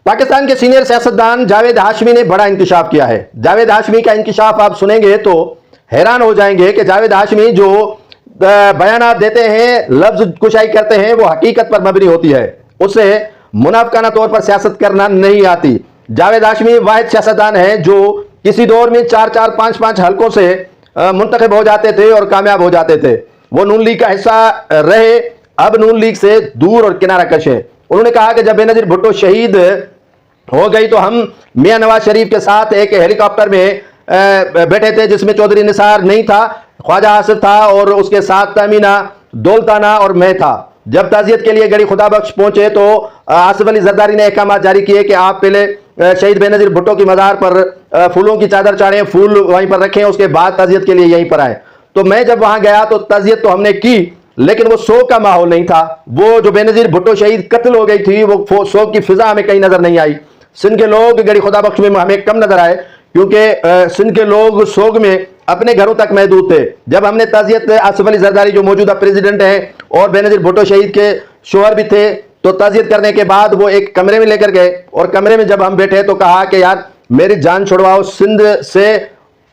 पाकिस्तान के सीनियर सियासतदान जावेद हाशमी ने बड़ा इंकशाफ किया है। जावेद हाशमी का इंकशाफ आप सुनेंगे तो हैरान हो जाएंगे कि जावेद हाशमी जो बयानात देते हैं, लफ्ज कुशाई करते हैं, वो हकीकत पर मबनी होती है। उसे मुनाफिकाना तौर पर सियासत करना नहीं आती। जावेद हाशमी वाहिद सियासतदान है जो किसी दौर में 4-4, 5-5 हलकों से मुंतखब हो जाते थे और कामयाब हो जाते थे। वो नून लीग का हिस्सा रहे, अब नून लीग से दूर और किनारा कश है। उन्होंने कहा कि जब बेनजीर भुट्टो शहीद हो गई तो हम मियां नवाज शरीफ के साथ एक हेलीकॉप्टर में बैठे थे जिसमें चौधरी निसार नहीं था, ख्वाजा आसिफ था और उसके साथ तमीना, दौलताना और मैं था। जब ताजियत के लिए गड़ी खुदा बख्श पहुंचे तो आसिफ अली जरदारी ने अहकाम जारी किए कि आप पहले शहीद बेनजीर भुट्टो की मज़ार पर फूलों की चादर चाड़ें, फूल वहीं पर रखें, उसके बाद ताजियत के लिए यहीं पर आए। तो मैं जब वहां गया तो ताजियत तो हमने की, लेकिन वो शोक का माहौल नहीं था। वो जो बेनजीर भुट्टो शहीद कत्ल हो गई थी, वो शोक की फिजा हमें कहीं नजर नहीं आई। सिंध के लोग गड़ी खुदा बख्श में हमें कम नजर आए क्योंकि सिंध के लोग सोग में अपने घरों तक महदूद थे। जब हमने ताजियत आसिफ अली जरदारी जो मौजूदा प्रेसिडेंट है और बेनजीर भुट्टो शहीद के शोहर भी थे, तो ताजियत करने के बाद वो एक कमरे में लेकर गए और कमरे में जब हम बैठे तो कहा कि यार मेरी जान छुड़वाओ सिंध से,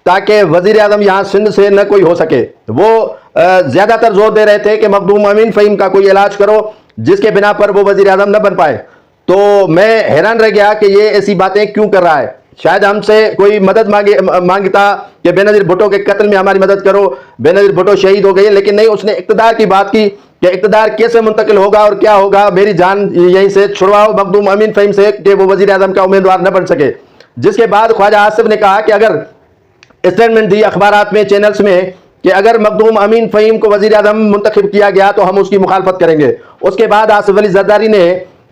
ताकि वजीर आजम यहाँ सिंध से न कोई हो सके। वो ज्यादातर जोर दे रहे थे कि मखदूम अमीन फ़हीम का कोई इलाज करो जिसके बिना पर वो वजीर आजम न बन पाए। तो मैं हैरान रह गया कि ये ऐसी बातें क्यों कर रहा है। शायद हमसे कोई मदद मांगता कि बेनजीर भुट्टो के कत्ल में हमारी मदद करो, बेनजीर भुट्टो शहीद हो गई, लेकिन नहीं, उसने इक़्तिदार की बात की कि इक़्तिदार कैसे मुंतकिल होगा और क्या होगा, मेरी जान यहीं से छुड़वाओ मखदूम अमीन फ़हीम से कि वो वजीर आजम का उम्मीदवार न बन सके। जिसके बाद ख्वाजा आसिफ ने कहा कि अगर स्टेटमेंट दी अखबारात में, चैनल्स में, कि अगर मखदूम अमीन फ़हीम को वजीर आजम मुंतखब किया गया तो हम उसकी मुखालफत करेंगे। उसके बाद आसिफ अली जरदारी ने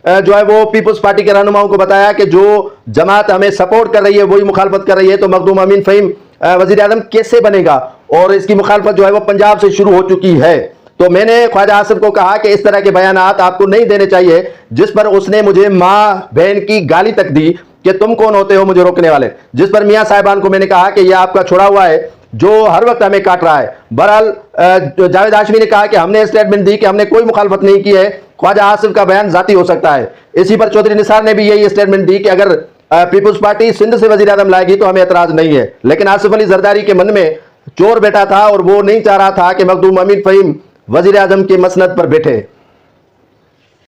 जो है वो पीपल्स पार्टी के रहनुमाओं को बताया कि जो जमात हमें सपोर्ट कर रही है वही मुखालफत कर रही है, तो मखदूम अमीन फ़हीम वजीर आजम कैसे बनेगा, और इसकी मुखालफत जो है वो पंजाब से शुरू हो चुकी है। तो मैंने ख्वाजा आसिफ को कहा कि इस तरह के बयानात आपको नहीं देने चाहिए, जिस पर उसने मुझे माँ बहन की गाली तक दी कि तुम कौन होते हो मुझे रोकने वाले। जिस पर मियाँ साहिबान को मैंने कहा कि यह आपका छोड़ा हुआ है जो हर वक्त हमें काट रहा है। बहरहाल जावेद हाशमी ने कहा कि हमने स्टेटमेंट दी कि हमने कोई मुखालफत नहीं की है, ख्वाजा आसिफ का बयान जाती हो सकता है। इसी पर चौधरी निसार ने भी यही स्टेटमेंट दी कि अगर पीपल्स पार्टी सिंध से वजीर आजम लाएगी तो हमें एतराज नहीं है। लेकिन आसिफ अली जरदारी के मन में चोर बैठा था और वो नहीं चाह रहा था कि मखदूम अमीन फ़हीम वजीर आजम के मसनद पर बैठे।